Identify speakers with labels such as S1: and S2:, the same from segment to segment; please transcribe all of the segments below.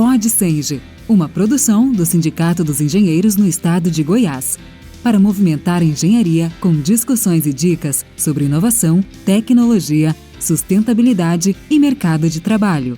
S1: Pod Senge, uma produção do Sindicato dos Engenheiros no Estado de Goiás, para movimentar a engenharia com discussões e dicas sobre inovação, tecnologia, sustentabilidade e mercado de trabalho.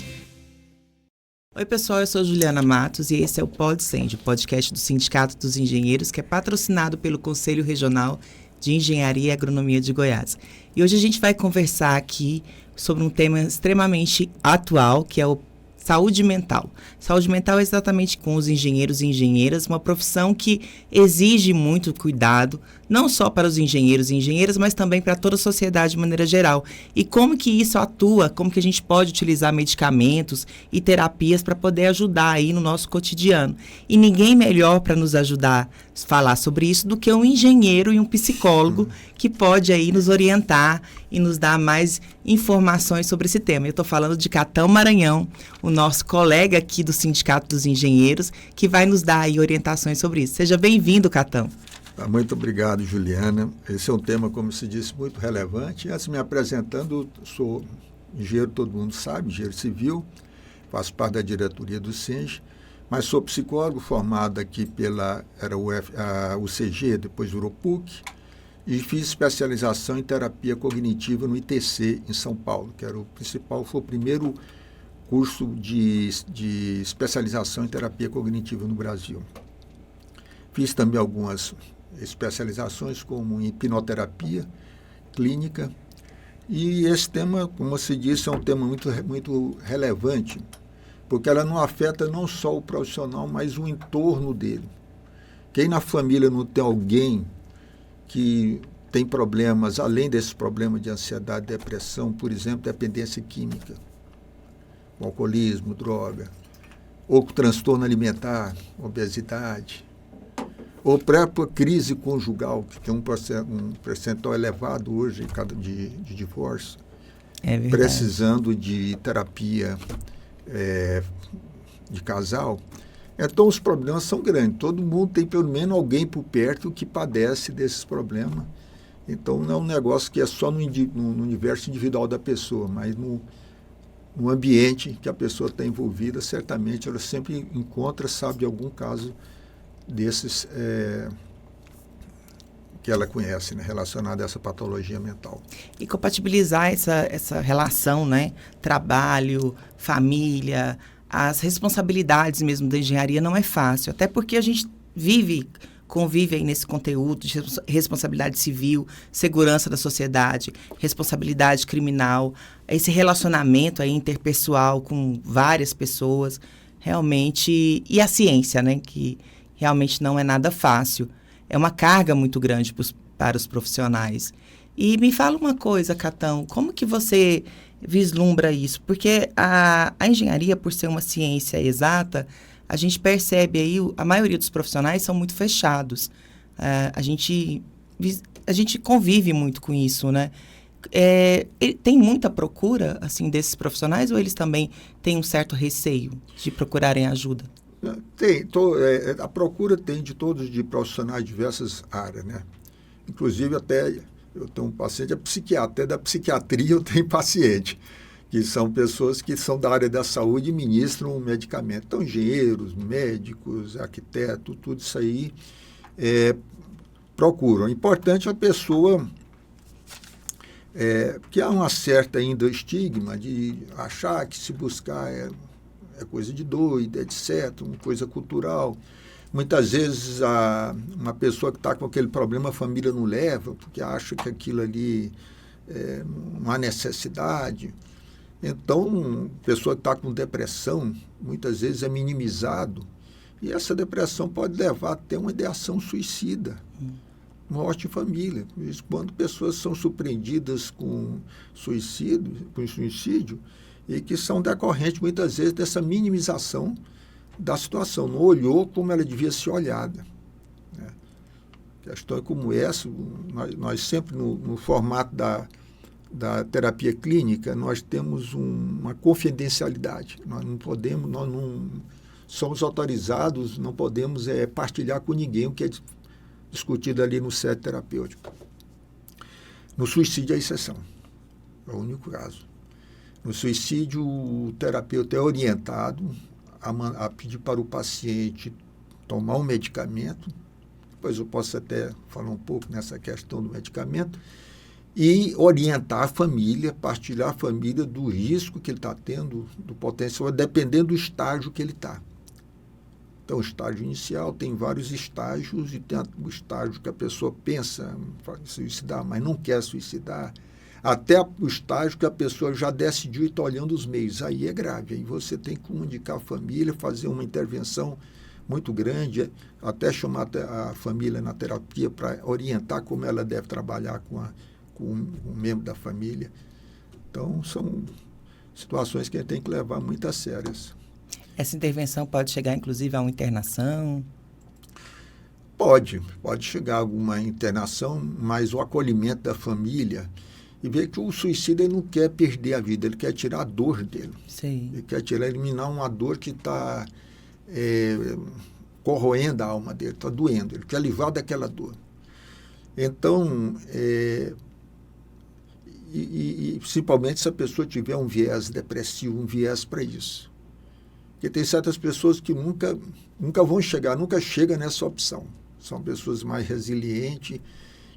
S2: Oi pessoal, eu sou Juliana Matos e esse é o Pod Senge, podcast do Sindicato dos Engenheiros, que é patrocinado pelo Conselho Regional de Engenharia e Agronomia de Goiás. E hoje a gente vai conversar aqui sobre um tema extremamente atual, que é o saúde mental. Saúde mental é exatamente com os engenheiros e engenheiras, uma profissão que exige muito cuidado, não só para os engenheiros e engenheiras, mas também para toda a sociedade de maneira geral. E como que isso atua, como que a gente pode utilizar medicamentos e terapias para poder ajudar aí no nosso cotidiano. E ninguém melhor para nos ajudar a falar sobre isso do que um engenheiro e um psicólogo que pode aí nos orientar e nos dar mais informações sobre esse tema. Eu estou falando de Catão Maranhão, o nosso colega aqui do Sindicato dos Engenheiros, que vai nos dar aí orientações sobre isso. Seja bem-vindo, Catão.
S3: Muito obrigado, Juliana. Esse é um tema, como se disse, muito relevante. Antes de me apresentando, sou engenheiro, todo mundo sabe, engenheiro civil, faço parte da diretoria do SENGE, mas sou psicólogo formado aqui era a UCG, depois virou PUC, e fiz especialização em terapia cognitiva no ITC, em São Paulo, que era foi o primeiro curso de especialização em terapia cognitiva no Brasil. Fiz também algumas especializações, como em hipnoterapia clínica, e esse tema, como se disse, é um tema muito relevante, porque ela não afeta não só o profissional, mas o entorno dele. Quem na família não tem alguém que tem problemas, além desses problemas de ansiedade, depressão, por exemplo, dependência química, alcoolismo, droga, ou transtorno alimentar, obesidade, ou própria crise conjugal, que tem um percentual elevado hoje de divórcio, precisando de terapia de casal. Então, os problemas são grandes. Todo mundo tem pelo menos alguém por perto que padece desses problemas. Então, não é um negócio que é só no universo individual da pessoa, mas no ambiente que a pessoa está envolvida, certamente ela sempre sabe de algum caso desses que ela conhece, né, relacionado a essa patologia mental.
S2: E compatibilizar essa relação, né, trabalho, família, as responsabilidades mesmo da engenharia não é fácil, até porque a gente convive aí nesse conteúdo de responsabilidade civil, segurança da sociedade, responsabilidade criminal, esse relacionamento aí interpessoal com várias pessoas, realmente, e a ciência, né, que realmente não é nada fácil. É uma carga muito grande para os profissionais. E me fala uma coisa, Catão, como que você vislumbra isso? Porque a engenharia, por ser uma ciência exata, a gente percebe aí, a maioria dos profissionais são muito fechados. A gente convive muito com isso, né? Tem muita procura, assim, desses profissionais, ou eles também têm um certo receio de procurarem ajuda?
S3: Tem, a procura tem de profissionais de diversas áreas, né? Inclusive, até eu tenho um paciente psiquiatra, até da psiquiatria eu tenho paciente, que são pessoas que são da área da saúde e ministram medicamento. Então, engenheiros, médicos, arquitetos, tudo isso aí procuram. É importante a pessoa, porque há uma certa ainda estigma de achar que se buscar é coisa de doido, etc., uma coisa cultural. Muitas vezes uma pessoa que está com aquele problema, a família não leva, porque acha que aquilo ali não há necessidade. Então, pessoa que está com depressão, muitas vezes é minimizado, e essa depressão pode levar até uma ideação suicida, morte em família. Quando pessoas são surpreendidas com suicídio, e que são decorrentes, muitas vezes, dessa minimização da situação. Não olhou como ela devia ser olhada, né? Questões como essa, nós sempre, no formato da terapia clínica, nós temos uma confidencialidade. Nós não somos autorizados, não podemos partilhar com ninguém o que é discutido ali no set terapêutico. No suicídio é exceção, é o único caso. No suicídio, o terapeuta é orientado a pedir para o paciente tomar um medicamento, depois eu posso até falar um pouco nessa questão do medicamento, e orientar a família, partilhar a família do risco que ele está tendo, do potencial, dependendo do estágio que ele está. Então, o estágio inicial tem vários estágios, e tem o estágio que a pessoa pensa em suicidar, mas não quer suicidar, até o estágio que a pessoa já decidiu e está olhando os meios. Aí é grave, aí você tem que comunicar a família, fazer uma intervenção muito grande, até chamar a família na terapia para orientar como ela deve trabalhar com um membro da família. Então, são situações que a gente tem que levar muito a sérias.
S2: Essa intervenção pode chegar, inclusive, a uma internação?
S3: Pode chegar a alguma internação, mas o acolhimento da família, e ver que o suicida ele não quer perder a vida, ele quer tirar a dor dele.
S2: Sim.
S3: Ele quer eliminar uma dor que está corroendo a alma dele, está doendo, ele quer livrar daquela dor. Então, e principalmente se a pessoa tiver um viés depressivo, um viés para isso. Porque tem certas pessoas que nunca vão chegar, nunca chegam nessa opção. São pessoas mais resilientes,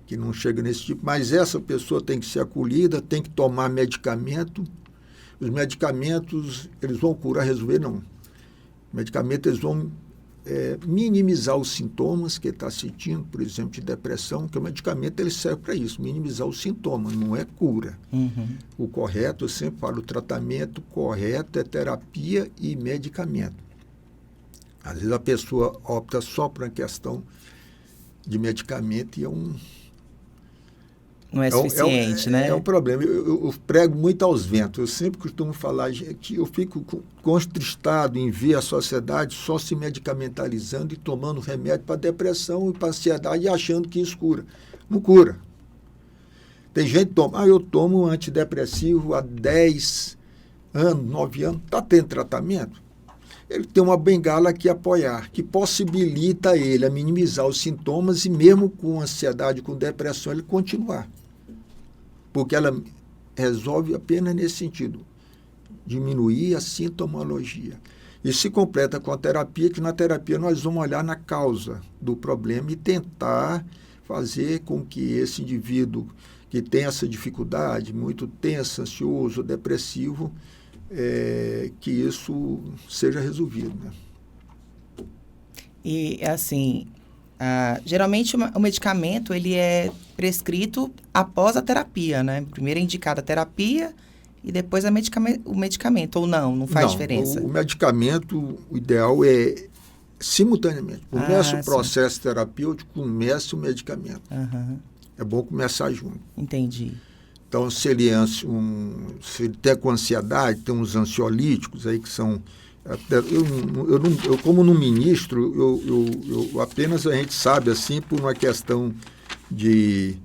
S3: que não chegam nesse tipo. Mas essa pessoa tem que ser acolhida, tem que tomar medicamento. Os medicamentos, eles vão curar, resolver, não. Os medicamentos, eles vão minimizar os sintomas que ele está sentindo, por exemplo, de depressão, que o medicamento ele serve para isso, minimizar os sintomas, não é cura.
S2: Uhum.
S3: O correto, eu sempre falo, o tratamento correto é terapia e medicamento. Às vezes a pessoa opta só por uma questão de medicamento e
S2: não é suficiente, né?
S3: É um problema. Eu prego muito aos ventos. Eu sempre costumo falar que eu fico contristado em ver a sociedade só se medicamentalizando e tomando remédio para depressão e para ansiedade e achando que isso cura. Não cura. Tem gente que toma, eu tomo antidepressivo há 10 anos, 9 anos, está tendo tratamento. Ele tem uma bengala que apoiar, que possibilita ele a minimizar os sintomas e mesmo com ansiedade, com depressão, ele continuar. Porque ela resolve apenas nesse sentido, diminuir a sintomologia. E se completa com a terapia, que na terapia nós vamos olhar na causa do problema e tentar fazer com que esse indivíduo que tem essa dificuldade, muito tenso, ansioso, depressivo, que isso seja resolvido. Né?
S2: E, assim, geralmente o medicamento ele é prescrito após a terapia, né? Primeiro é indicada a terapia e depois o medicamento, ou não faz diferença?
S3: O medicamento, o ideal é simultaneamente. Começa o processo terapêutico, começa o medicamento.
S2: Uhum.
S3: É bom começar junto.
S2: Entendi.
S3: Então, se ele tem com ansiedade, tem uns ansiolíticos aí que são... Eu como não ministro, eu apenas a gente sabe, assim, por uma questão de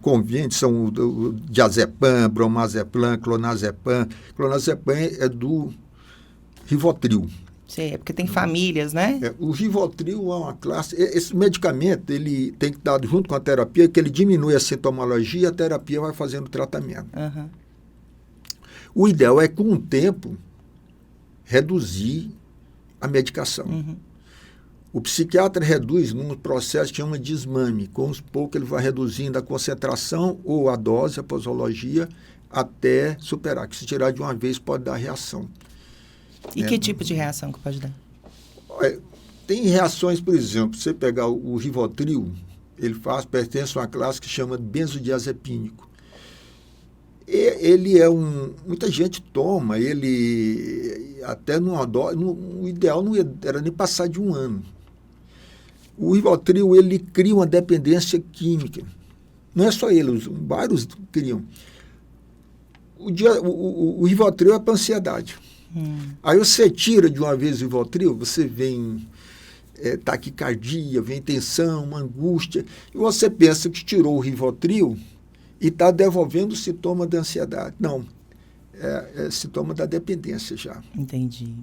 S3: convênio, são o diazepam, bromazepam, clonazepam. Clonazepam é do Rivotril.
S2: Sim, é porque tem famílias, né?
S3: O Rivotril é uma classe... Esse medicamento, ele tem que dar junto com a terapia, que ele diminui a sintomologia e a terapia vai fazendo o tratamento.
S2: Uhum.
S3: O ideal é, com o tempo, reduzir a medicação.
S2: Uhum.
S3: O psiquiatra reduz num processo que chama desmame. Com os poucos, ele vai reduzindo a concentração ou a dose, a posologia, até superar. Que se tirar de uma vez pode dar reação.
S2: E que tipo de reação que pode dar?
S3: Tem reações, por exemplo, você pegar o Rivotril, ele pertence a uma classe que chama benzodiazepínico. Ele muita gente toma, ele até numa dose, o ideal não era nem passar de 1 ano. O Rivotril, ele cria uma dependência química. Não é só ele, vários criam. O Rivotril é para ansiedade. Aí você tira de uma vez o Rivotril, você vem taquicardia, vem tensão, angústia, e você pensa que tirou o Rivotril e está devolvendo o sintoma da ansiedade. Não, é sintoma da dependência já.
S2: Entendi.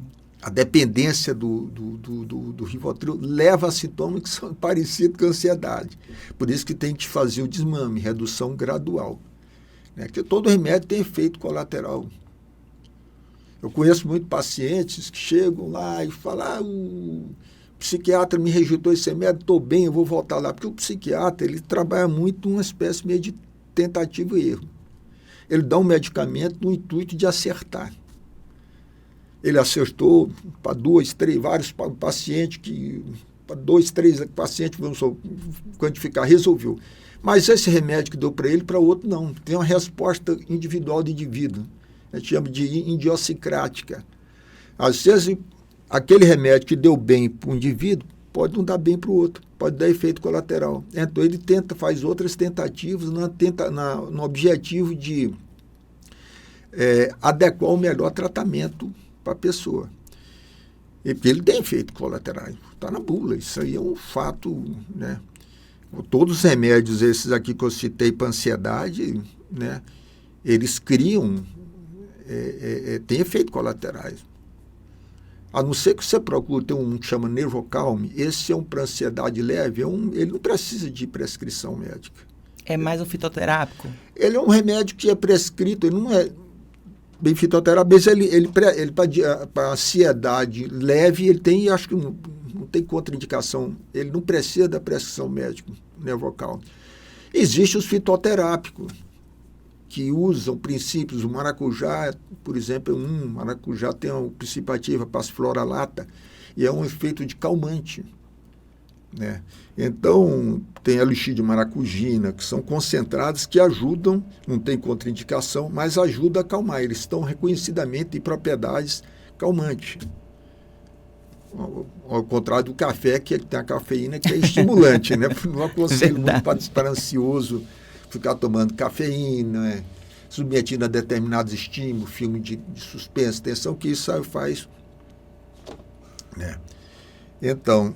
S3: A dependência do Rivotril leva a sintomas que são parecidos com a ansiedade. Por isso que tem que fazer o desmame, redução gradual. Né? Porque todo remédio tem efeito colateral. Eu conheço muitos pacientes que chegam lá e falam, o psiquiatra me rejeitou esse remédio, estou bem, eu vou voltar lá. Porque o psiquiatra, ele trabalha muito uma espécie meio de tentativa e erro. Ele dá um medicamento no intuito de acertar. Ele acertou para 2, 3, vários pacientes que... Para 2, 3 pacientes, vamos quantificar, resolveu. Mas esse remédio que deu para ele, para outro não. Tem uma resposta individual do indivíduo. A gente chama de idiosincrática. Às vezes, aquele remédio que deu bem para o indivíduo pode não dar bem para o outro, pode dar efeito colateral. Então, ele faz outras tentativas no objetivo de adequar o melhor tratamento para a pessoa. E porque ele tem efeito colaterais. Está na bula, isso aí é um fato, né? Todos os remédios, esses aqui que eu citei para ansiedade, né? Eles criam, tem efeitos colaterais. A não ser que você procure, tem um que chama Nervocalme, esse é um para ansiedade leve, ele não precisa de prescrição médica.
S2: É mais um fitoterápico?
S3: Ele é um remédio que é prescrito, ele não é bem fitoterápico, ele para ansiedade leve, ele tem, acho que não tem contraindicação, ele não precisa da prescrição médica, Nervocalme. Existem os fitoterápicos, que usam princípios, o maracujá, por exemplo, maracujá tem um princípio ativo, a passiflora lata, e é um efeito de calmante, né? Então, tem a elixir de maracujina, que são concentrados que ajudam, não tem contraindicação, mas ajudam a acalmar, eles estão reconhecidamente em propriedades calmantes. Ao contrário do café, que ele tem a cafeína, que é estimulante, né? Não aconselho muito para ansioso ficar tomando cafeína, submetido a determinados estímulos, filme de suspense, tensão, que isso faz. Né? Então,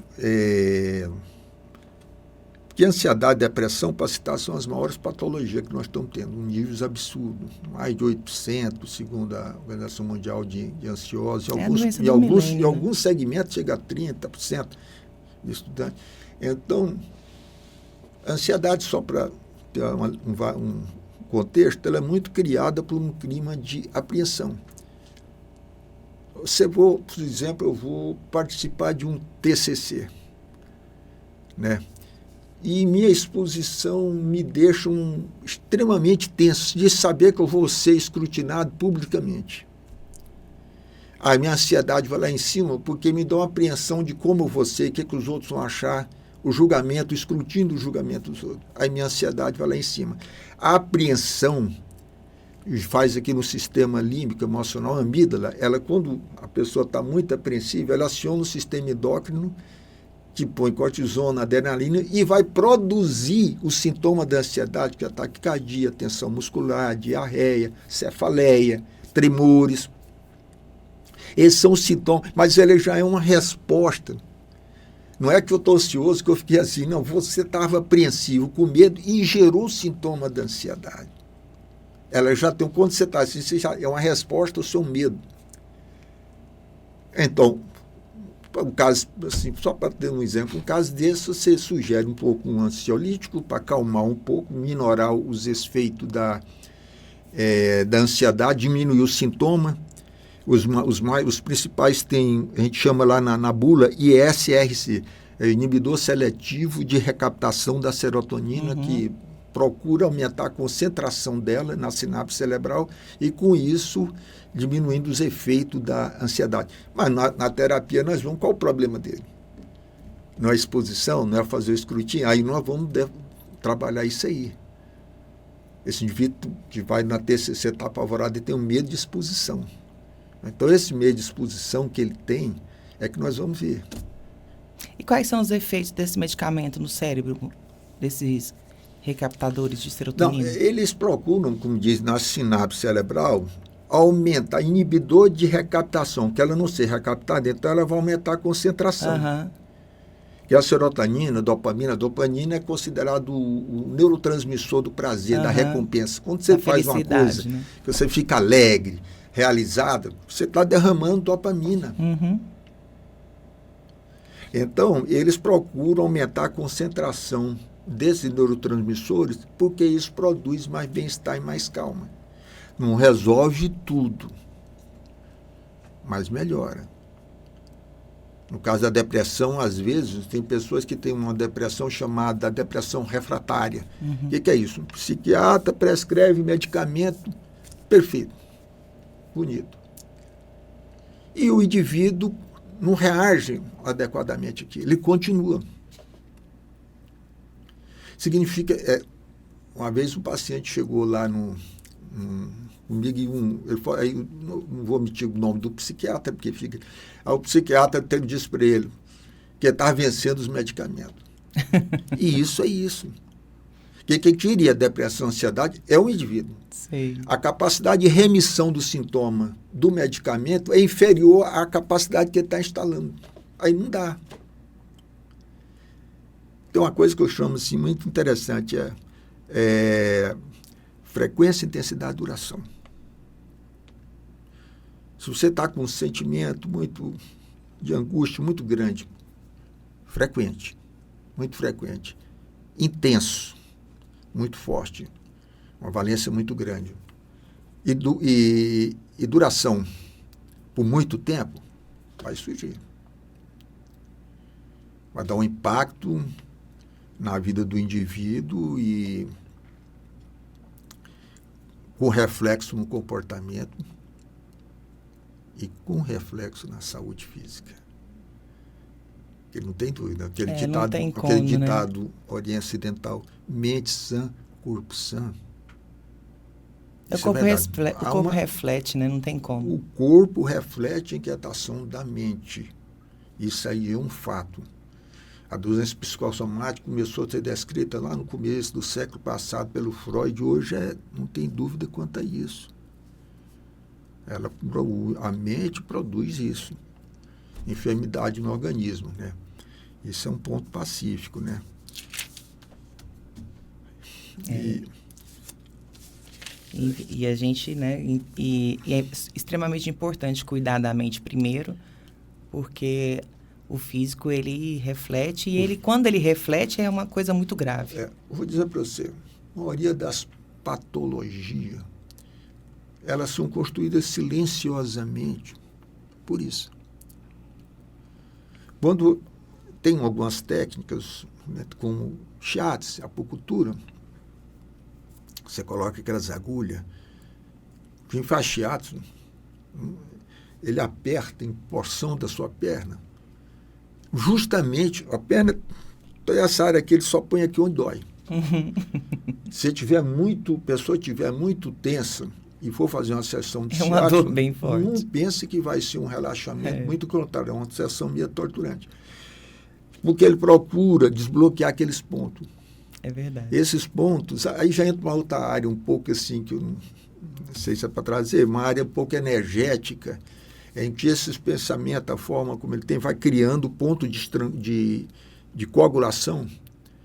S3: que ansiedade e depressão, para citar, são as maiores patologias que nós estamos tendo, níveis absurdos, mais de 8%, segundo a Organização Mundial de Ansiosos, em alguns segmentos chega a 30% de estudantes. Então, a ansiedade, só para ter um contexto, ela é muito criada por um clima de apreensão. Por exemplo, eu vou participar de um TCC, né? E minha exposição me deixa extremamente tenso de saber que eu vou ser escrutinado publicamente. A minha ansiedade vai lá em cima porque me dá uma apreensão de como eu vou ser, o que os outros vão achar, o julgamento, o escrutínio do julgamento dos outros. Aí minha ansiedade vai lá em cima. A apreensão faz aqui no sistema límbico emocional, a amígdala, quando a pessoa está muito apreensiva, ela aciona o sistema endócrino, que põe cortisona, adrenalina, e vai produzir o sintoma da ansiedade, que é taquicardia, tensão muscular, diarreia, cefaleia, tremores. Esses são os sintomas, mas ele já é uma resposta. Não é que eu estou ansioso, que eu fiquei assim, não, você estava apreensivo, com medo, e gerou o sintoma da ansiedade. Ela já tem, quando você está assim, é uma resposta ao seu medo. Então, um caso, assim, só para ter um exemplo, um caso desse, você sugere um pouco um ansiolítico para acalmar um pouco, minorar os efeitos da ansiedade, diminuir o sintoma. Os principais tem, a gente chama lá na bula ISRC, inibidor seletivo de recaptação da serotonina, que procura aumentar a concentração dela na sinapse cerebral e, com isso, diminuindo os efeitos da ansiedade. Mas na terapia nós vamos, qual o problema dele? Não é a exposição, não é fazer o escrutínio, aí nós vamos trabalhar isso aí. Esse indivíduo que vai na TCC está apavorado e tem um medo de exposição. Então, esse medo de exposição que ele tem é que nós vamos ver.
S2: E quais são os efeitos desse medicamento no cérebro, desses recaptadores de serotonina?
S3: Não, eles procuram, como diz, na sinapse cerebral, aumentar, inibidor de recaptação, que ela não seja recaptada, então ela vai aumentar a concentração. Que a serotonina, a dopamina é considerado o neurotransmissor do prazer, da recompensa. Quando você faz uma coisa, né, que você fica alegre, realizado, você está derramando dopamina. Então, eles procuram aumentar a concentração desses neurotransmissores porque isso produz mais bem-estar e mais calma. Não resolve tudo. mas melhora. No caso da depressão, às vezes, tem pessoas que têm uma depressão chamada depressão refratária. O que é isso? Um psiquiatra prescreve medicamento perfeito, bonito. E o indivíduo não reage adequadamente aqui, ele continua. Significa, uma vez um paciente chegou lá comigo e aí não vou omitir o nome do psiquiatra, porque fica. Aí o psiquiatra disse para ele que ele estava vencendo os medicamentos. E isso é isso. Quem cria a depressão e a ansiedade é o indivíduo.
S2: Sei.
S3: A capacidade de remissão do sintoma do medicamento é inferior à capacidade que ele está instalando. Aí não dá. Tem uma coisa que eu chamo assim, muito interessante, frequência, intensidade e duração. Se você está com um sentimento muito de angústia muito grande, frequente, muito frequente, intenso, muito forte, uma valência muito grande, e duração por muito tempo, vai surgir. Vai dar um impacto na vida do indivíduo e com reflexo no comportamento e com reflexo na saúde física. Ele não tem dúvida. Aquele ditado ocidental, mente sã, corpo sã.
S2: O corpo reflete, né? Não tem como.
S3: O corpo reflete a inquietação da mente. Isso aí é um fato. A doença psicossomática começou a ser descrita lá no começo do século passado pelo Freud. Hoje não tem dúvida quanto a isso. A mente produz isso. Enfermidade no organismo, né? Isso é um ponto pacífico, né?
S2: E a gente, né? E é extremamente importante cuidar da mente primeiro, porque o físico, ele reflete, e ele, quando ele reflete, é uma coisa muito grave.
S3: Vou dizer para você, a maioria das patologias, elas são construídas silenciosamente por isso. Quando tem algumas técnicas, né, como shiatsu, acupuntura, você coloca aquelas agulhas, quem faz shiatsu, ele aperta em porção da sua perna. Justamente, a perna, essa área aqui, ele só põe aqui onde dói. Se a pessoa estiver muito tensa e for fazer uma sessão de
S2: uma dor bem forte.
S3: Não pense que vai ser um relaxamento, muito contrário, é uma sessão meio torturante. Porque ele procura desbloquear aqueles pontos.
S2: É verdade.
S3: Esses pontos, aí já entra uma outra área um pouco assim, que eu não sei se é para trazer, uma área um pouco energética, em que esses pensamentos, a forma como ele tem, vai criando ponto de coagulação,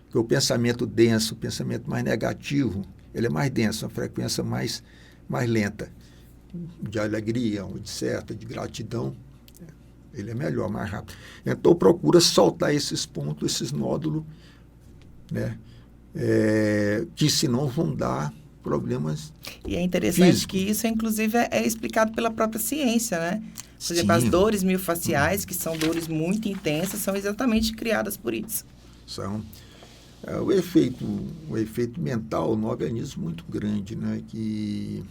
S3: que o pensamento denso, o pensamento mais negativo, ele é mais denso, a frequência mais lenta, de alegria, de gratidão, ele é melhor, mais rápido. Então, procura soltar esses pontos, esses nódulos, né? Que senão vão dar problemas.
S2: E é interessante
S3: físicos.
S2: Que isso, inclusive, é explicado pela própria ciência, né? Por exemplo, as dores miofasciais, que são dores muito intensas, são exatamente criadas por isso.
S3: São. O efeito mental no organismo muito grande, né? Que,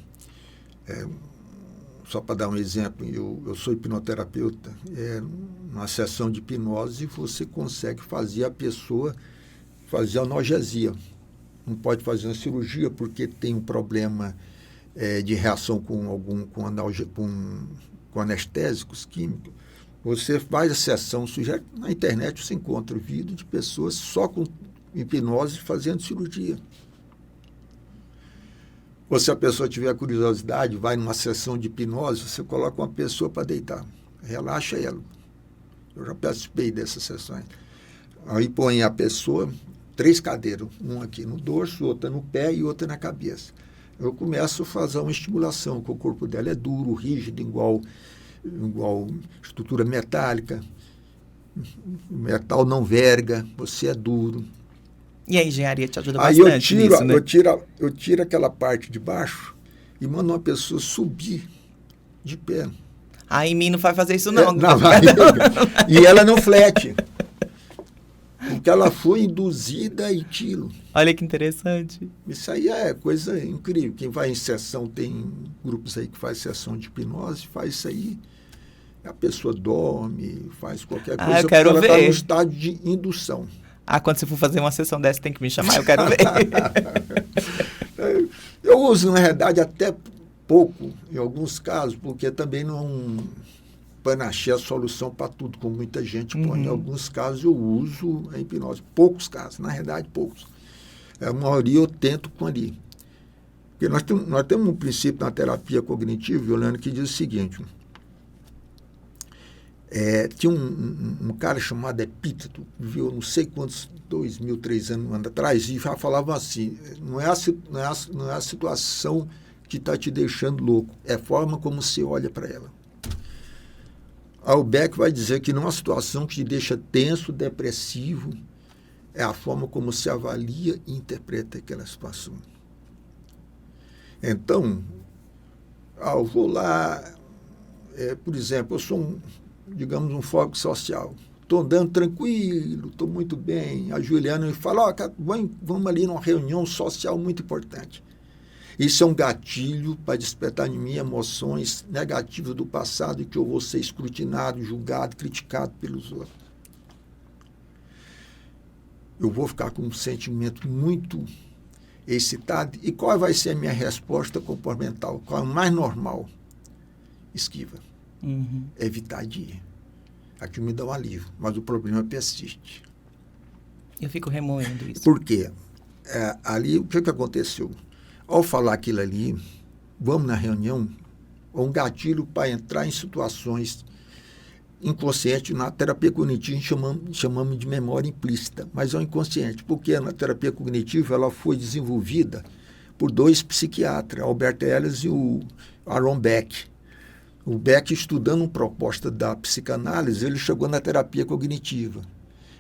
S3: só para dar um exemplo, eu sou hipnoterapeuta, numa sessão de hipnose você consegue fazer a pessoa fazer analgesia. Não pode fazer uma cirurgia porque tem um problema de reação com anestésicos químicos. Você faz a sessão, na internet você encontra vídeo de pessoas só com hipnose fazendo cirurgia. Ou se a pessoa tiver curiosidade, vai numa sessão de hipnose, você coloca uma pessoa para deitar, relaxa ela. Eu já participei dessas sessões. Aí põe a pessoa, 3 cadeiras, uma aqui no dorso, outra no pé e outra na cabeça. Eu começo a fazer uma estimulação, que o corpo dela é duro, rígido, igual estrutura metálica. O metal não verga, você é duro.
S2: E a engenharia te ajuda bastante nisso, né?
S3: Eu tiro aquela parte de baixo e mando uma pessoa subir de pé.
S2: Em mim não vai fazer isso, não.
S3: Na barriga. E ela não flete. Porque ela foi induzida a aquilo.
S2: Olha que interessante.
S3: Isso aí é coisa incrível. Quem vai em sessão, tem grupos aí que faz sessão de hipnose, faz isso aí. A pessoa dorme, faz qualquer coisa,
S2: eu quero
S3: porque ela
S2: ver.
S3: está no estado de indução.
S2: Quando você for fazer uma sessão dessa, tem que me chamar, eu quero ver.
S3: Eu uso, na verdade, até pouco, em alguns casos, porque também não é um panaché, a solução para tudo, como muita gente põe. Em alguns casos eu uso a hipnose. Poucos casos, na verdade, poucos. A maioria eu tento com ali. Porque nós temos um princípio na terapia cognitiva, Juliana, que diz o seguinte... tinha um cara chamado Epíteto, que viveu não sei quantos, 2.000, 3 anos atrás, e já falava assim, não é a situação que está te deixando louco, é a forma como você olha para ela. O Beck vai dizer que não é uma situação que te deixa tenso, depressivo, é a forma como você avalia e interpreta aquela situação. Então, eu vou lá, por exemplo, eu sou digamos, um foco social. Estou andando tranquilo, estou muito bem. A Juliana me fala, vamos ali numa reunião social muito importante. Isso é um gatilho para despertar em mim emoções negativas do passado, que eu vou ser escrutinado, julgado, criticado pelos outros. Eu vou ficar com um sentimento muito excitado. E qual vai ser a minha resposta comportamental? Qual é o mais normal? Esquiva. Evitar de ir. Aquilo me dá um alívio, mas o problema persiste.
S2: Eu fico remoendo isso.
S3: Por quê? Ali, o que aconteceu? Ao falar aquilo ali, vamos na reunião, um gatilho para entrar em situações inconscientes. Na terapia cognitiva, chamamos de memória implícita, mas é o inconsciente, porque na terapia cognitiva ela foi desenvolvida por 2 psiquiatras, Albert Ellis e o Aaron Beck. O Beck, estudando uma proposta da psicanálise, ele chegou na terapia cognitiva,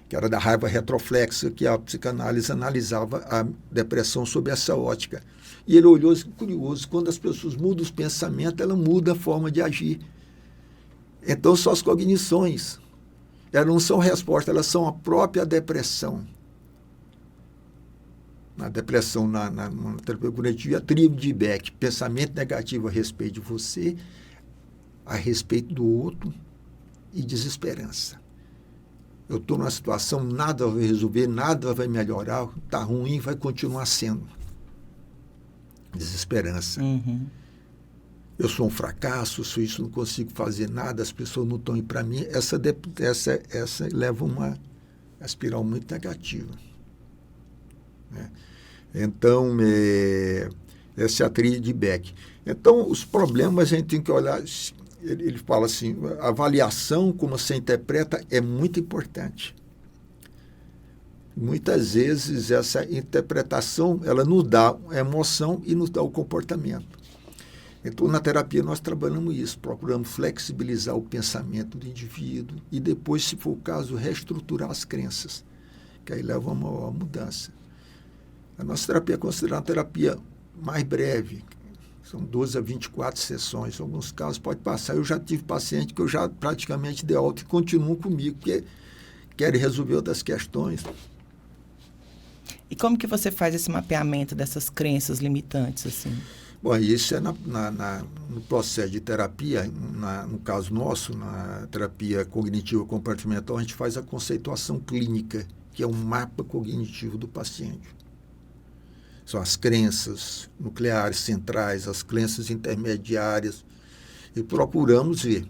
S3: que era da raiva retroflexa, que a psicanálise analisava a depressão sob essa ótica. E ele olhou assim, curioso, quando as pessoas mudam os pensamentos, ela muda a forma de agir. Então, são as cognições. Elas não são resposta, elas são a própria depressão. Na depressão, na terapia cognitiva, a tríade de Beck, pensamento negativo a respeito de você, a respeito do outro e desesperança. Eu estou numa situação, nada vai resolver, nada vai melhorar, está ruim, vai continuar sendo. Desesperança. Eu sou um fracasso, sou isso, não consigo fazer nada, as pessoas não estão indo para mim. Essa leva uma espiral muito negativa. Né? Então, essa é a tríade de Beck. Então, os problemas a gente tem que olhar. Ele fala assim, a avaliação, como você interpreta, é muito importante. Muitas vezes essa interpretação, ela nos dá a emoção e nos dá o comportamento. Então, na terapia, nós trabalhamos isso, procuramos flexibilizar o pensamento do indivíduo e depois, se for o caso, reestruturar as crenças, que aí leva a uma maior mudança. A nossa terapia é considerada uma terapia mais breve, são 12 a 24 sessões. Em alguns casos pode passar. Eu já tive paciente que eu já praticamente dei alta e continuam comigo, porque querem resolver outras questões.
S2: E como que você faz esse mapeamento dessas crenças limitantes, assim?
S3: Bom, isso é no processo de terapia, no caso nosso, na terapia cognitiva comportamental, a gente faz a conceituação clínica, que é um mapa cognitivo do paciente. São as crenças nucleares centrais, as crenças intermediárias, e procuramos ver.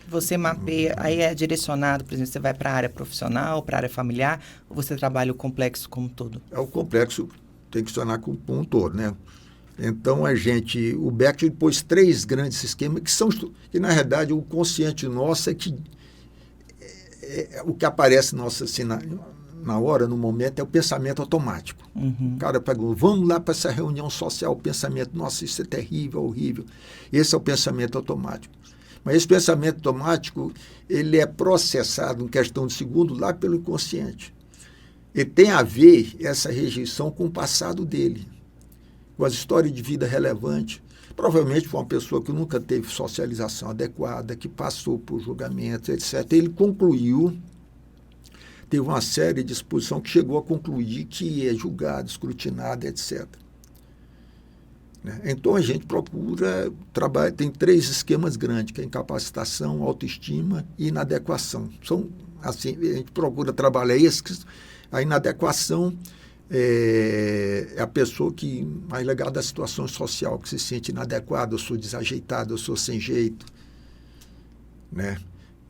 S2: Você mapeia, aí é direcionado, por exemplo, você vai para a área profissional, para a área familiar, ou você trabalha o complexo como um todo?
S3: O complexo tem que funcionar como um todo, né? Então, o Beck pôs 3 grandes esquemas, que na realidade o consciente nosso é que o que aparece nosso assim, na hora, no momento, é o pensamento automático. O cara pergunta, vamos lá para essa reunião social, o pensamento, nossa, isso é terrível, horrível. Esse é o pensamento automático. Mas esse pensamento automático, ele é processado em questão de segundo lá pelo inconsciente. Ele tem a ver, essa rejeição, com o passado dele, com as histórias de vida relevantes. provavelmente foi uma pessoa que nunca teve socialização adequada, que passou por julgamentos, etc. Ele concluiu, teve uma série de exposição que chegou a concluir que é julgado, escrutinado, etc. Né? Então, a gente procura trabalhar, tem 3 esquemas grandes, que é incapacitação, autoestima e inadequação. São, assim, a gente procura trabalhar esses. A inadequação é a pessoa que, mais ligada da situação social, que se sente inadequada, eu sou desajeitado, eu sou sem jeito. Né?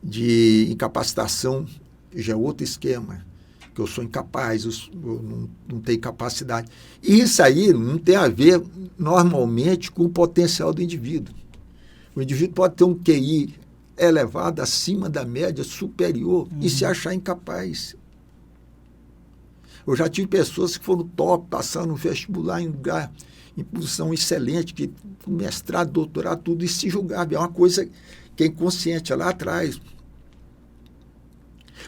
S3: De incapacitação, já é outro esquema, que eu sou incapaz, eu não tenho capacidade. E isso aí não tem a ver, normalmente, com o potencial do indivíduo. O indivíduo pode ter um QI elevado, acima da média, superior, e se achar incapaz. Eu já tive pessoas que foram top, passando no vestibular em lugar, em posição excelente, que mestrado, doutorado, tudo, e se julgava. É uma coisa que é inconsciente, é lá atrás.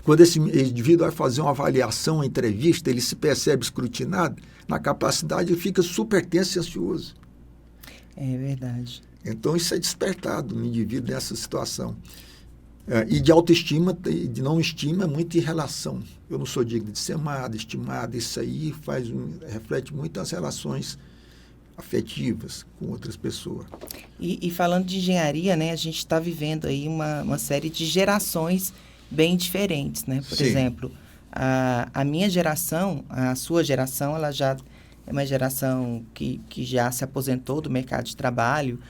S3: Quando esse indivíduo vai fazer uma avaliação, uma entrevista, ele se percebe escrutinado, na capacidade ele fica super tenso e ansioso.
S2: É verdade.
S3: Então, isso é despertado no indivíduo nessa situação. E de autoestima, de não estima, muito em relação. Eu não sou digno de ser amado, estimado, isso aí reflete muito as relações afetivas com outras pessoas.
S2: E falando de engenharia, né, a gente está vivendo aí uma série de gerações bem diferentes, né? Por exemplo, a minha geração, a sua geração, ela já é uma geração que já se aposentou do mercado de trabalho,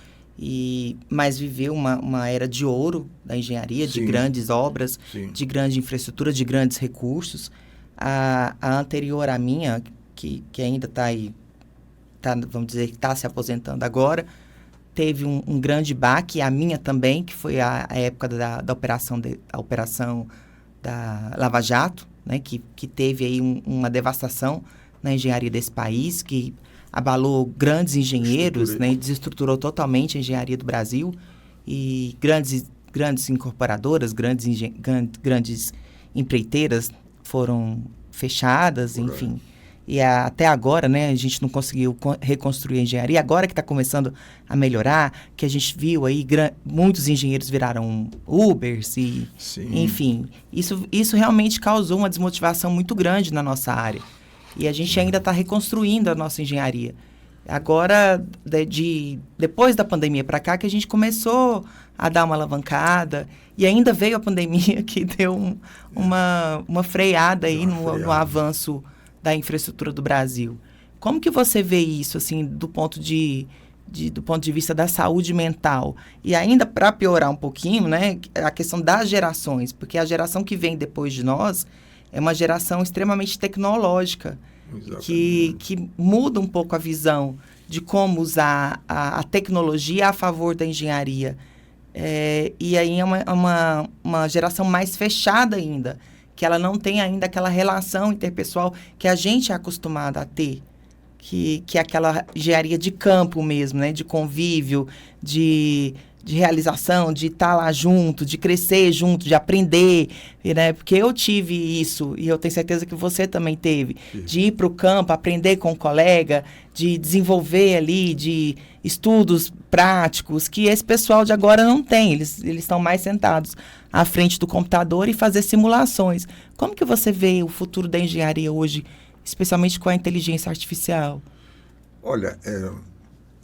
S2: mas viveu uma era de ouro da engenharia, de grandes obras, de grande infraestrutura, de grandes recursos. A anterior à minha, que ainda está aí, vamos dizer que está se aposentando agora, teve um grande baque, a minha também, que foi a época da operação da Lava Jato, né, que teve aí uma devastação na engenharia desse país, que abalou grandes engenheiros, né, desestruturou totalmente a engenharia do Brasil, e grandes incorporadoras, grandes empreiteiras foram fechadas, enfim. E até agora, né, a gente não conseguiu reconstruir a engenharia. Agora que está começando a melhorar, que a gente viu aí, muitos engenheiros viraram Ubers, enfim. Isso realmente causou uma desmotivação muito grande na nossa área. E a gente ainda está reconstruindo a nossa engenharia. Agora, depois da pandemia para cá, que a gente começou a dar uma alavancada, e ainda veio a pandemia que deu uma freada aí no avanço da infraestrutura do Brasil. Como que você vê isso, assim, do ponto de vista da saúde mental? E ainda, para piorar um pouquinho, né, a questão das gerações, porque a geração que vem depois de nós é uma geração extremamente tecnológica, que muda um pouco a visão de como usar a tecnologia a favor da engenharia. E aí é uma geração mais fechada ainda, que ela não tem ainda aquela relação interpessoal que a gente é acostumado a ter, que é aquela engenharia de campo mesmo, né? De convívio, de realização, de estar lá junto, de crescer junto, de aprender, né? Porque eu tive isso, e eu tenho certeza que você também teve, de ir para o campo, aprender com um colega, de desenvolver ali, de estudos práticos, que esse pessoal de agora não tem, eles estão mais sentados à frente do computador e fazer simulações. Como que você vê o futuro da engenharia hoje, especialmente com a inteligência artificial?
S3: Olha,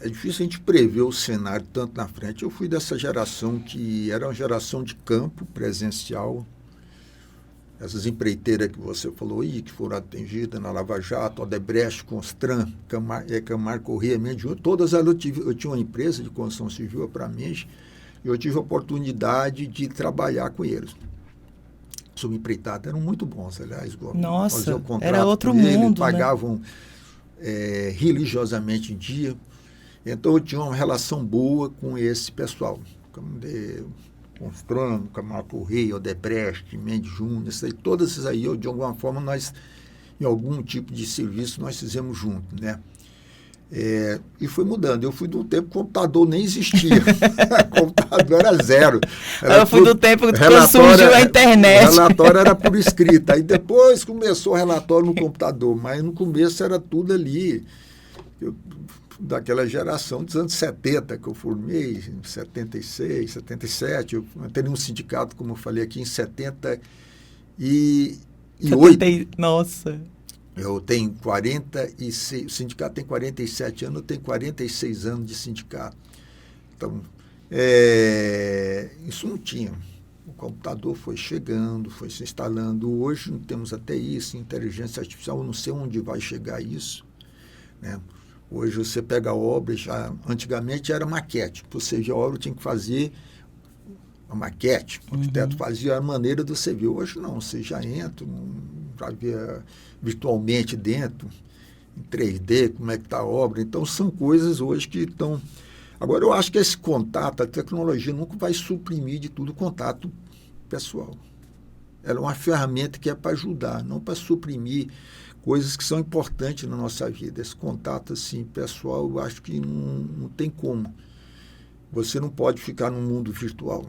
S3: é difícil a gente prever o cenário tanto na frente. Eu fui dessa geração que era uma geração de campo presencial. Essas empreiteiras que você falou aí, que foram atingidas na Lava Jato, Odebrecht, Constran, Camargo Corrêa, todas elas eu tinha uma empresa de construção civil, a Pramenge, e eu tive a oportunidade de trabalhar com eles. Subempreitados eram muito bons, aliás.
S2: Nossa, era outro mundo,
S3: pagavam, né? Religiosamente em dia. Então, eu tinha uma relação boa com esse pessoal. Constran, Camargo Corrêa, Odebrecht, Mendes Júnior, todas essas aí, de alguma forma, nós, em algum tipo de serviço, nós fizemos junto, né? E foi mudando. Eu fui do tempo que o computador nem existia. O computador era zero.
S2: Eu fui do tempo que surgiu a internet.
S3: O relatório era por escrita. Aí depois começou o relatório no computador, mas no começo era tudo ali. daquela geração dos anos 70, que eu formei, em 76, 77. Eu teria um sindicato, como eu falei aqui, em 78.
S2: Nossa!
S3: Eu tenho 46, o sindicato tem 47 anos, eu tenho 46 anos de sindicato. Então, isso não tinha. O computador foi chegando, foi se instalando. Hoje não temos até isso, inteligência artificial, eu não sei onde vai chegar isso, né? Hoje você pega a obra, antigamente era maquete. Para você ver a obra, tinha que fazer a maquete. O arquiteto fazia a maneira de você ver. Hoje não, você já entra para ver virtualmente dentro, em 3D, como é que está a obra. Então, são coisas hoje que estão... Agora, eu acho que esse contato, a tecnologia nunca vai suprimir de tudo o contato pessoal. Ela é uma ferramenta que é para ajudar, não para suprimir coisas que são importantes na nossa vida. Esse contato assim, pessoal, eu acho que não tem como. Você não pode ficar no mundo virtual.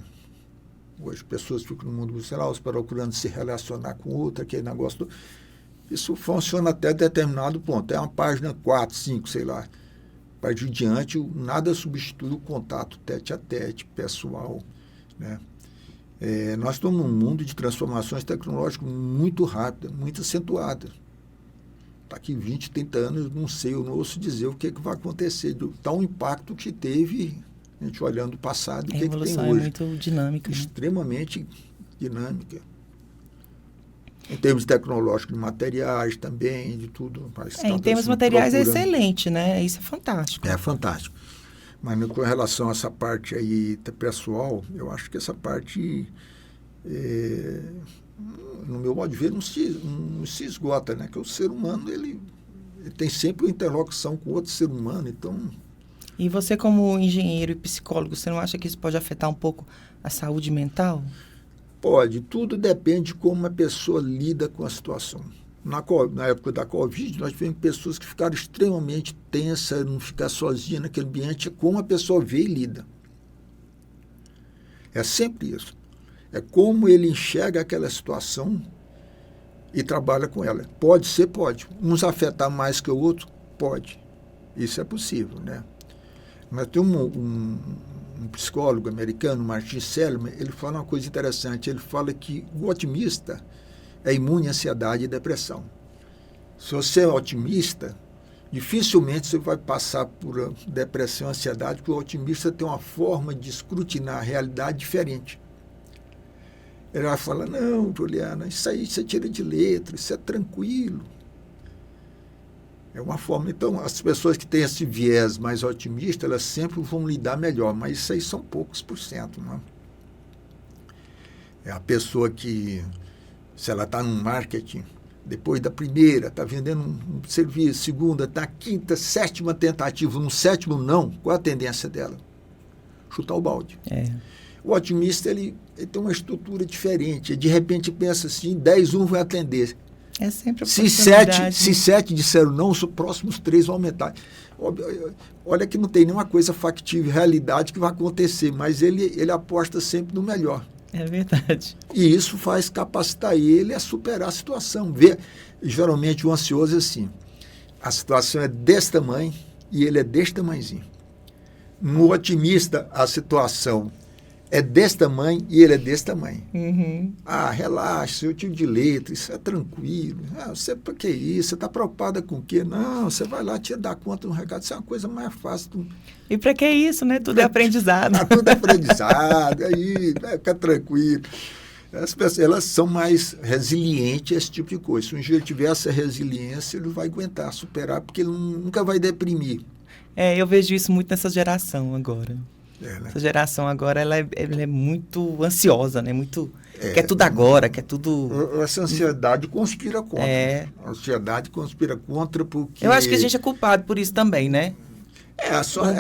S3: Hoje, pessoas ficam no mundo virtual, procurando se relacionar com outra, aquele negócio todo. Isso funciona até determinado ponto. É uma página 4, 5, sei lá. A partir de diante, nada substitui o contato tete-a-tete, pessoal, né? Nós estamos num mundo de transformações tecnológicas muito rápidas, muito acentuadas. Daqui 20, 30 anos, não sei, eu não ouço dizer o que vai acontecer, do tal impacto que teve, a gente olhando o passado, o que tem hoje.
S2: A evolução é muito dinâmica.
S3: Extremamente dinâmica. Em termos tecnológicos, de materiais também, de tudo.
S2: Em termos materiais é excelente, né? Isso é fantástico.
S3: É fantástico. Mas com relação a essa parte aí pessoal, eu acho que essa parte, no meu modo de ver, não se esgota, né? Que o ser humano, ele tem sempre uma interlocução com outro ser humano, então...
S2: E você, como engenheiro e psicólogo, você não acha que isso pode afetar um pouco a saúde mental?
S3: Pode. Tudo depende de como a pessoa lida com a situação. Na época da Covid, nós tivemos pessoas que ficaram extremamente tensas, não ficar sozinha naquele ambiente, como a pessoa vê e lida. É sempre isso. É como ele enxerga aquela situação e trabalha com ela. Pode ser, pode. Uns afetar mais que o outro, pode. Isso é possível, né? Mas tem um psicólogo americano, Martin Seligman, ele fala uma coisa interessante. Ele fala que o otimista é imune à ansiedade e depressão. Se você é otimista, dificilmente você vai passar por depressão e ansiedade, porque o otimista tem uma forma de escrutinar a realidade diferente. Ele vai falar, não, Juliana, isso aí você tira de letra, isso é tranquilo. É uma forma. Então, as pessoas que têm esse viés mais otimista, elas sempre vão lidar melhor, mas isso aí são poucos %, né? É a pessoa que, se ela está no marketing, depois da primeira, está vendendo um serviço, segunda, está quinta, sétima tentativa, no sétimo não, qual a tendência dela? Chutar o balde. O otimista, ele tem uma estrutura diferente, de repente pensa assim, 10, 1 vai atender.
S2: É sempre a
S3: se 7 disseram não, os próximos 3 vão aumentar. Olha que não tem nenhuma coisa factível, realidade que vai acontecer, mas ele aposta sempre no melhor.
S2: É verdade.
S3: E isso faz capacitar ele a superar a situação. Geralmente o ansioso é assim, a situação é desse tamanho e ele é desse tamanhozinho. No otimista, a situação é desse tamanho e ele é desse tamanho. Relaxa, eu tiro de letra, isso é tranquilo. Você, para que isso? Você está preocupada com o quê? Não, você vai lá, te dar conta no recado, isso é uma coisa mais fácil.
S2: E para que isso, né? Tudo é aprendizado.
S3: Tudo é aprendizado, aí, fica tranquilo. As pessoas, elas são mais resilientes a esse tipo de coisa. Se um engenheiro tiver essa resiliência, ele vai aguentar, superar, porque ele nunca vai deprimir.
S2: Eu vejo isso muito nessa geração agora.
S3: Né?
S2: Essa geração agora, ela é muito ansiosa, né? Quer tudo agora, quer tudo...
S3: Essa ansiedade conspira contra. A ansiedade conspira contra porque...
S2: Eu acho que a gente é culpado por isso também, né?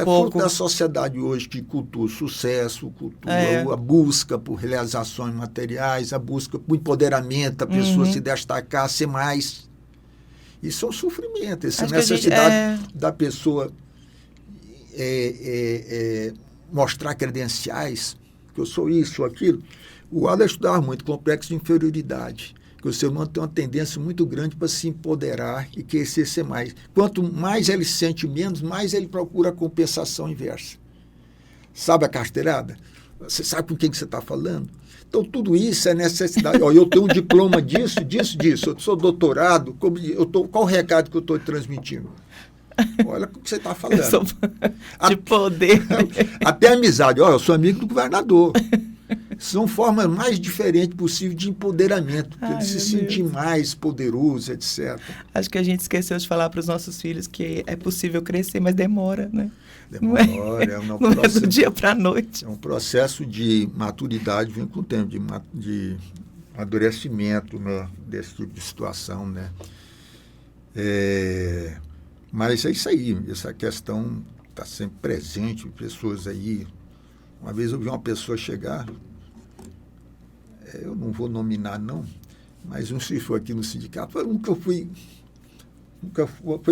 S3: Fruto da sociedade hoje que cultua o sucesso, cultua a busca por realizações materiais, a busca por empoderamento, a pessoa se destacar, ser mais. Isso é um sofrimento, essa necessidade da pessoa mostrar credenciais, que eu sou isso, sou aquilo. O Adler estudava muito complexo de inferioridade. Porque o ser humano tem uma tendência muito grande para se empoderar e querer ser mais. Quanto mais ele sente menos, mais ele procura a compensação inversa. Sabe a carteirada? Você sabe com quem que você está falando? Então, tudo isso é necessidade. Eu tenho um diploma disso. Eu sou doutorado. Qual o recado que eu estou transmitindo? Olha o que você está falando.
S2: Eu sou de poder.
S3: Até amizade. Eu sou amigo do governador. São formas mais diferentes possível de empoderamento, para ele se sentir mais poderoso, etc.
S2: Acho que a gente esqueceu de falar para os nossos filhos que é possível crescer, mas demora, né?
S3: Demora,
S2: não é do dia para a noite.
S3: É um processo de maturidade, vem com o tempo, de amadurecimento, né, desse tipo de situação, né? Mas é isso aí, essa questão está sempre presente, pessoas aí. Uma vez eu vi uma pessoa chegar, eu não vou nominar não, mas um se for aqui no sindicato, falou, nunca fui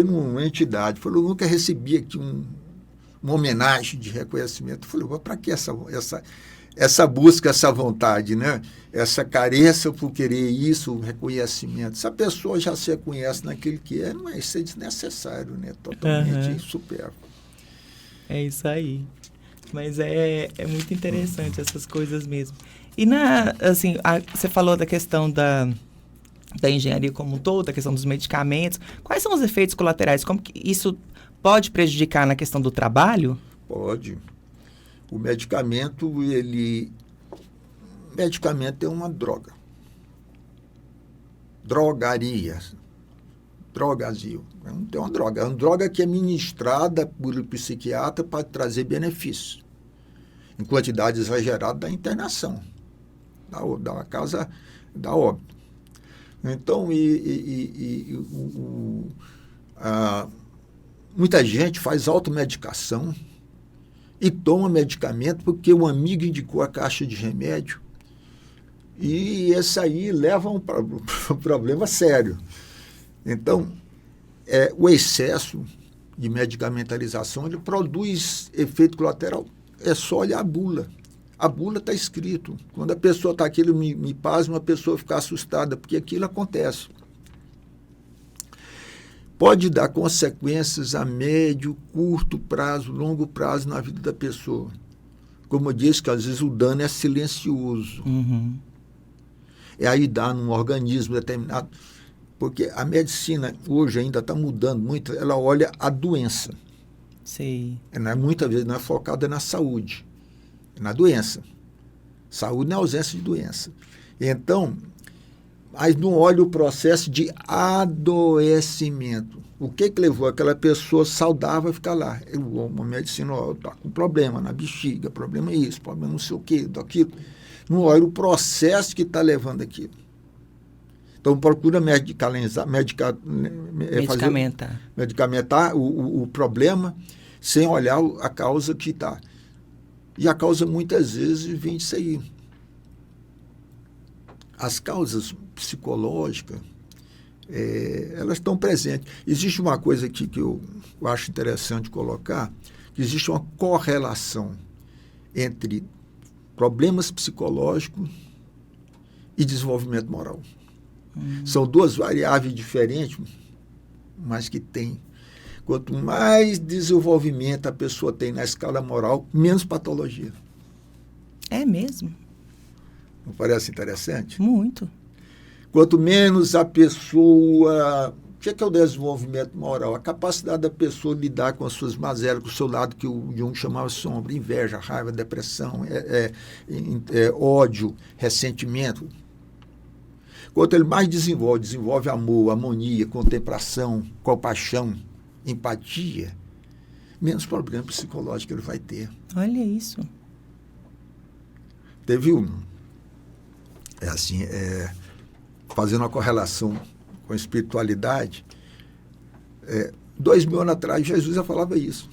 S3: numa entidade, falou, nunca recebi aqui uma homenagem de reconhecimento. Eu falei, para que essa busca, essa vontade, né? Essa carência por querer isso, reconhecimento? Se a pessoa já se reconhece naquilo que é, não é isso, é desnecessário, né? Totalmente supérfluo.
S2: É isso aí. Mas é muito interessante essas coisas mesmo. E você falou da questão da engenharia como um todo, da questão dos medicamentos. Quais são os efeitos colaterais? Como que isso pode prejudicar na questão do trabalho?
S3: Pode. O medicamento é uma droga. Drogaria. Drogazil. É uma droga. É uma droga que é ministrada por psiquiatra para trazer benefícios. Em quantidade exagerada da internação. Da causa da óbito. Então, muita gente faz automedicação e toma medicamento porque o amigo indicou a caixa de remédio. E esse aí leva a um problema sério. Então, o excesso de medicamentalização ele produz efeito colateral. É só olhar a bula. A bula está escrito. Quando a pessoa está aquilo, me pasma, a pessoa fica assustada, porque aquilo acontece. Pode dar consequências a médio, curto prazo, longo prazo na vida da pessoa. Como eu disse, que às vezes o dano é silencioso.
S2: Uhum.
S3: Aí dá num organismo determinado. Porque a medicina hoje ainda está mudando muito, ela olha a doença.
S2: Sim.
S3: Muitas vezes não é focada na saúde, é na doença. Saúde não é ausência de doença. Então, mas não olha o processo de adoecimento. O que levou aquela pessoa saudável a ficar lá? Uma medicina está com problema na bexiga, problema isso, problema não sei o quê, daquilo. Não olha o processo que está levando aquilo. Então, procura medicamentar o problema sem olhar a causa que está. E a causa, muitas vezes, vem disso aí. As causas psicológicas, elas estão presentes. Existe uma coisa aqui que eu acho interessante colocar, que existe uma correlação entre problemas psicológicos e desenvolvimento moral. São duas variáveis diferentes, mas que tem. Quanto mais desenvolvimento a pessoa tem na escala moral, menos patologia.
S2: É mesmo?
S3: Não parece interessante?
S2: Muito.
S3: Quanto menos a pessoa... O que é o desenvolvimento moral? A capacidade da pessoa lidar com as suas mazelas, com o seu lado que o Jung chamava sombra, inveja, raiva, depressão, ódio, ressentimento. Quanto ele mais desenvolve amor, harmonia, contemplação, compaixão, empatia, menos problema psicológico ele vai ter.
S2: Olha isso.
S3: Teve fazendo uma correlação com a espiritualidade, 2000 anos atrás, Jesus já falava isso.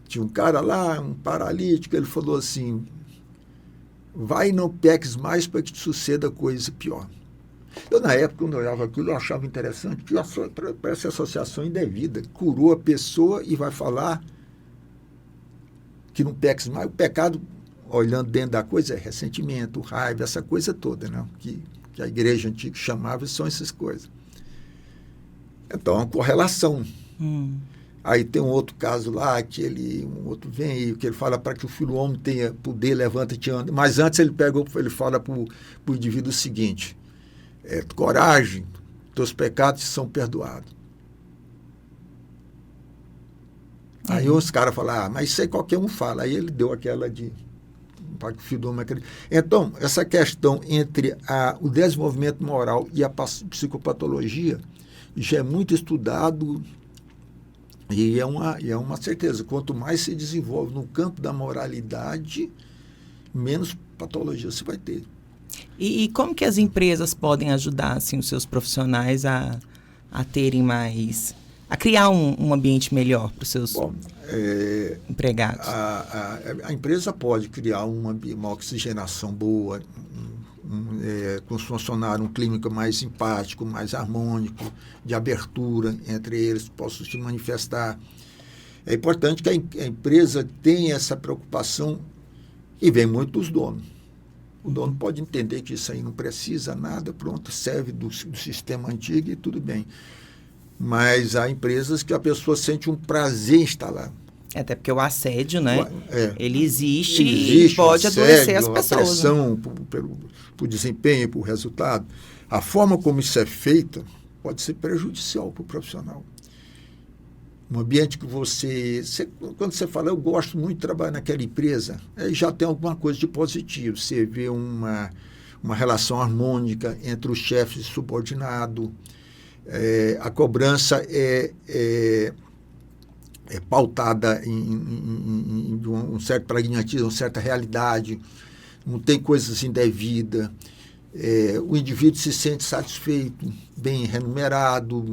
S3: Tinha um cara lá, um paralítico, ele falou assim, vai e não peques mais para que te suceda coisa pior. Eu, na época, quando eu olhava aquilo, eu achava interessante, que parece associação indevida. Curou a pessoa e vai falar que não peques mais. O pecado, olhando dentro da coisa, é ressentimento, raiva, essa coisa toda, né? que que a igreja antiga chamava, são essas coisas. Então, é uma correlação. Aí tem um outro caso lá, um outro vem aí, que ele fala para que o filho homem tenha poder, levanta-te e anda. Mas antes ele fala para o indivíduo o seguinte, coragem, teus pecados são perdoados. Aí os caras falam, mas isso aí qualquer um fala. Aí ele deu aquela de... para que o filho do homem acredite. Então, essa questão entre o desenvolvimento moral e a psicopatologia já é muito estudado e é uma certeza. Quanto mais se desenvolve no campo da moralidade, menos patologia você vai ter.
S2: E como que as empresas podem ajudar assim, os seus profissionais a terem mais... a criar um ambiente melhor para os seus empregados?
S3: A empresa pode criar uma oxigenação boa, com os funcionários, um clima mais simpático, mais harmônico, de abertura entre eles, possam se manifestar. É importante que a empresa tenha essa preocupação e vem muito dos donos. O dono pode entender que isso aí não precisa nada, pronto, serve do sistema antigo e tudo bem. Mas há empresas que a pessoa sente um prazer em estar lá.
S2: Até porque o assédio, né? Ele existe e pode adoecer as pessoas.
S3: A pressão por desempenho, por resultado. A forma como isso é feita pode ser prejudicial para o profissional. Um ambiente que quando você fala, eu gosto muito de trabalhar naquela empresa, aí já tem alguma coisa de positivo. Você vê uma relação harmônica entre o chefe e o subordinado. A cobrança é pautada em um certo pragmatismo, uma certa realidade, não tem coisas indevidas. O indivíduo se sente satisfeito, bem remunerado,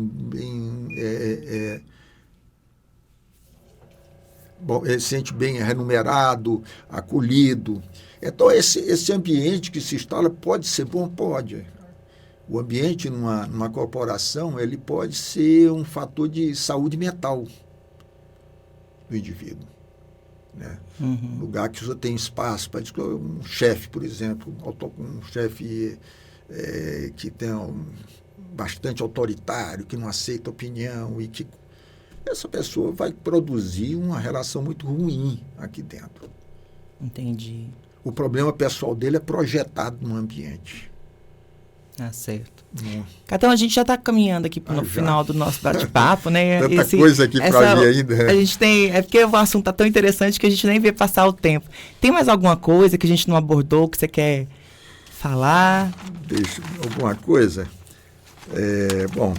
S3: ele se sente bem remunerado, acolhido. Então, esse ambiente que se instala pode ser bom? Pode. O ambiente numa corporação, ele pode ser um fator de saúde mental do indivíduo. Né? Um lugar que você tem espaço para um chefe, por exemplo, um chefe que tem bastante autoritário, que não aceita opinião e que essa pessoa vai produzir uma relação muito ruim aqui dentro.
S2: Entendi.
S3: O problema pessoal dele é projetado no ambiente.
S2: Certo. Então, a gente já está caminhando aqui para o final do nosso bate-papo, né?
S3: Tanta coisa aqui para ver ainda.
S2: A gente tem... É porque o assunto está tão interessante que a gente nem vê passar o tempo. Tem mais alguma coisa que a gente não abordou que você quer falar?
S3: Alguma coisa? Bom,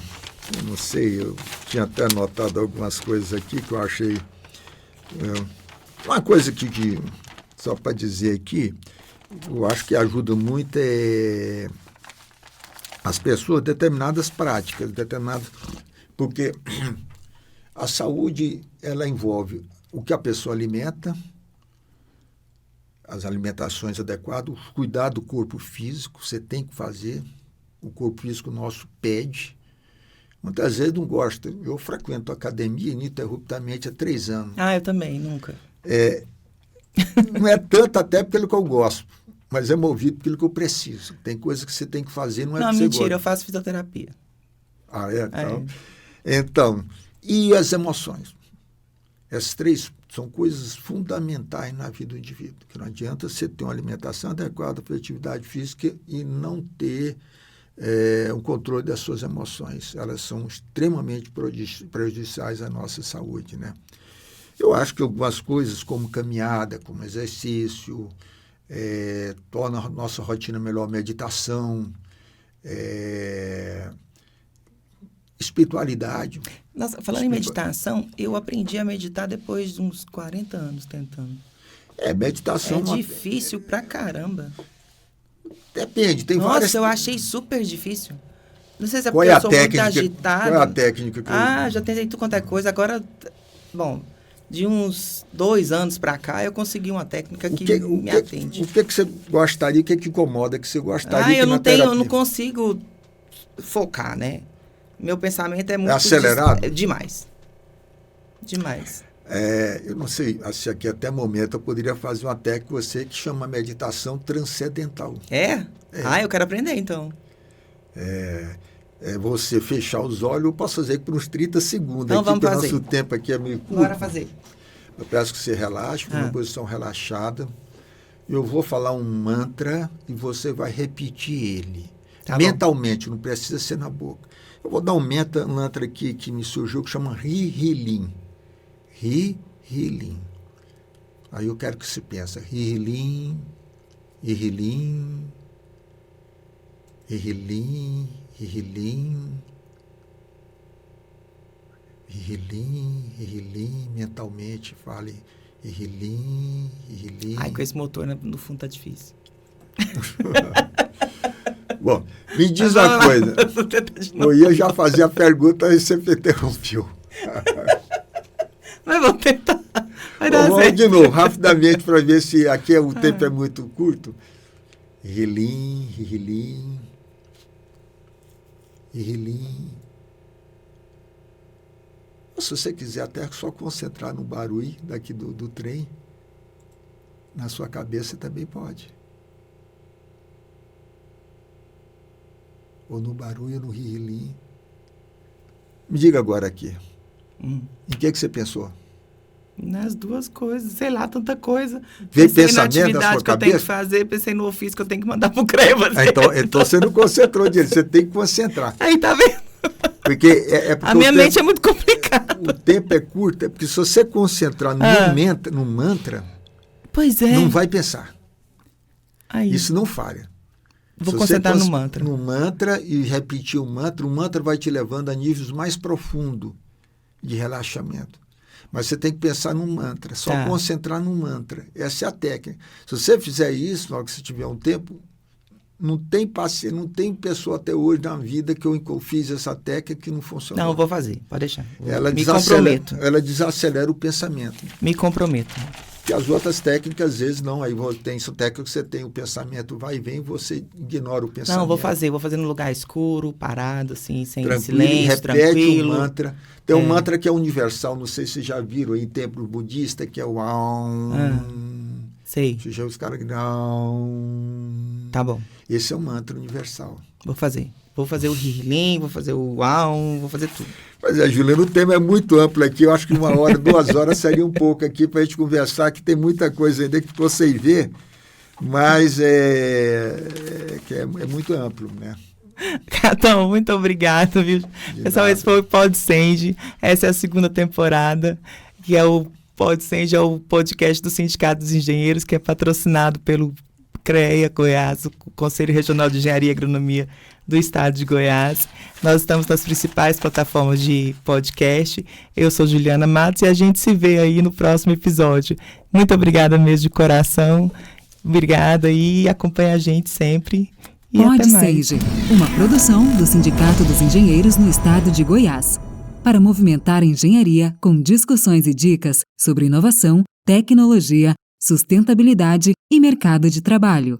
S3: eu não sei, eu tinha até anotado algumas coisas aqui que eu achei... uma coisa que só para dizer aqui, eu acho que ajuda muito as pessoas, determinadas práticas, porque a saúde, ela envolve o que a pessoa alimenta, as alimentações adequadas, o cuidar do corpo físico, você tem que fazer, o corpo físico nosso pede. Muitas vezes não gosta. Eu frequento a academia ininterruptamente há 3 anos.
S2: Eu também, nunca.
S3: Não é tanto até pelo que eu gosto, mas é movido pelo que eu preciso. Tem coisas que você tem que fazer, não é porque você gosta.
S2: Mentira, eu faço fisioterapia.
S3: Então, e as emoções? Essas 3 são coisas fundamentais na vida do indivíduo. Que não adianta você ter uma alimentação adequada para a atividade física e não ter um controle das suas emoções. Elas são extremamente prejudiciais à nossa saúde, né? Eu acho que algumas coisas como caminhada, como exercício, torna a nossa rotina melhor, meditação, espiritualidade.
S2: Nossa, falando em meditação, eu aprendi a meditar depois de uns 40 anos tentando.
S3: Meditação...
S2: É difícil pra caramba.
S3: Depende, tem
S2: Nossa,
S3: várias...
S2: eu achei super difícil. Não sei se é
S3: Qual
S2: porque
S3: é
S2: eu sou
S3: técnica,
S2: muito agitada.
S3: Qual é a técnica que
S2: já tentei tudo quanto é coisa. Agora, bom, de uns 2 anos pra cá, eu consegui uma técnica que me atende.
S3: O que você gostaria, o que incomoda que você gostaria
S2: eu não consigo focar, né? Meu pensamento é muito...
S3: acelerado?
S2: Demais.
S3: Eu não sei, se aqui até o momento eu poderia fazer uma técnica com você que chama meditação transcendental.
S2: Eu quero aprender, então.
S3: você fechar os olhos. Eu posso fazer por uns 30 segundos.
S2: Então
S3: aqui,
S2: vamos
S3: porque
S2: fazer.
S3: O nosso tempo aqui é meio curto.
S2: Bora fazer.
S3: Eu peço que você relaxe, uma posição relaxada. Eu vou falar um mantra e você vai repetir ele.
S2: Tá
S3: mentalmente, não precisa ser na boca. Eu vou dar um mantra aqui que me surgiu, que chama Ri-Ri-Lin. Ri-Ri-Lin. Aí eu quero que você pense, Ri-Ri-Lin, Ri-Ri-Lin, Ri-Ri-Lin, Ri-Ri-Lin, Ri-Ri-Lin, Ri-Ri-Lin, mentalmente fale Ri-Ri-Lin, Ri-Ri-Lin.
S2: Ai, com esse motor no fundo tá difícil.
S3: Bom, me diz uma coisa. Eu ia já fazer a pergunta e você me interrompeu.
S2: Mas vamos tentar. Vai dar
S3: Vamos
S2: certo.
S3: de novo, rapidamente, para ver se aqui o tempo é muito curto. Ri-Ri-Lin, Ri-Ri-Lin, Ri-Ri-Lin. Se você quiser até só concentrar no barulho daqui do trem, na sua cabeça também pode. Ou no barulho, no Ri-Ri-Lin. Me diga agora aqui. Em que você pensou?
S2: Nas duas coisas, sei lá, tanta coisa.
S3: Veio
S2: Pensei
S3: pensamento
S2: na
S3: na
S2: atividade
S3: sua
S2: que eu tenho que
S3: cabeça?
S2: fazer, pensei no ofício que eu tenho que mandar pro CREA fazer.
S3: Então você não concentrou direito, você tem que concentrar.
S2: Aí, tá vendo?
S3: Porque porque
S2: a minha mente é muito complicada.
S3: O tempo é curto, porque se você concentrar no mantra,
S2: Pois é.
S3: não vai pensar.
S2: Aí.
S3: Isso não falha.
S2: Vou
S3: Se
S2: concentrar
S3: você
S2: no mantra.
S3: No mantra e repetir o mantra vai te levando a níveis mais profundos de relaxamento. Mas você tem que pensar no mantra, só concentrar no mantra. Essa é a técnica. Se você fizer isso, na hora que você tiver um tempo, não tem paciente, não tem pessoa até hoje na vida que eu fiz essa técnica que não funcionou.
S2: Não, eu vou fazer, pode deixar.
S3: Me comprometo. Ela desacelera o pensamento.
S2: Me comprometo.
S3: Que as outras técnicas, às vezes, não. Aí tem essa técnica que você tem o pensamento vai e vem, você ignora o pensamento.
S2: Não, vou fazer no lugar escuro, parado, assim, sem
S3: tranquilo,
S2: silêncio,
S3: repete
S2: tranquilo.
S3: o mantra. Tem um mantra que é universal, não sei se vocês já viram aí em templo budista, que é o Aum.
S2: Sei.
S3: Você já os caras que Aum.
S2: Tá bom.
S3: Esse é um mantra universal.
S2: Vou fazer. Vou fazer o Ri-Ri-Lin, vou fazer o Aum, vou fazer tudo.
S3: Mas Juliana, o tema é muito amplo aqui. Eu acho que 1 hora, 2 horas seria um pouco aqui para a gente conversar, que tem muita coisa ainda que ficou sem ver, mas é muito amplo, né?
S2: Catão, muito obrigado, viu? Pessoal, esse foi o PodSenge. Essa é a 2ª temporada, que é o PodSenge, é o podcast do Sindicato dos Engenheiros, que é patrocinado pelo CREA Goiás, o Conselho Regional de Engenharia e Agronomia do Estado de Goiás. Nós estamos nas principais plataformas de podcast. Eu sou Juliana Matos e a gente se vê aí no próximo episódio. Muito obrigada mesmo de coração. Obrigada e acompanha a gente sempre. E até mais.
S1: PodSenge, uma produção do Sindicato dos Engenheiros no Estado de Goiás. Para movimentar a engenharia com discussões e dicas sobre inovação, tecnologia, sustentabilidade e mercado de trabalho.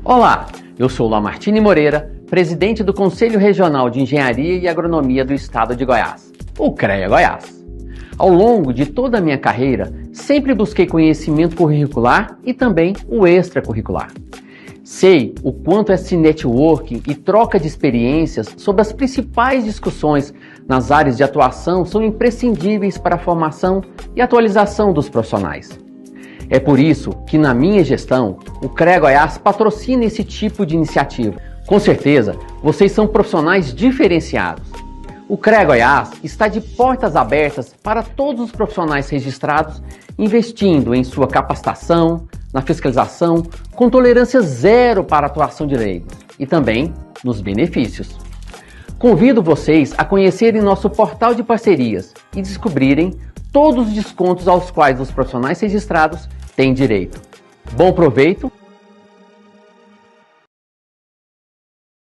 S4: Olá, eu sou Lamartine Moreira, presidente do Conselho Regional de Engenharia e Agronomia do Estado de Goiás, o CREA Goiás. Ao longo de toda a minha carreira, sempre busquei conhecimento curricular e também o extracurricular. Sei o quanto esse networking e troca de experiências sobre as principais discussões nas áreas de atuação são imprescindíveis para a formação e atualização dos profissionais. É por isso que, na minha gestão, o CREA Goiás patrocina esse tipo de iniciativa. Com certeza, vocês são profissionais diferenciados. O CREA Goiás está de portas abertas para todos os profissionais registrados, investindo em sua capacitação, na fiscalização, com tolerância zero para a atuação de leigos e também nos benefícios. Convido vocês a conhecerem nosso portal de parcerias e descobrirem todos os descontos aos quais os profissionais registrados têm direito. Bom proveito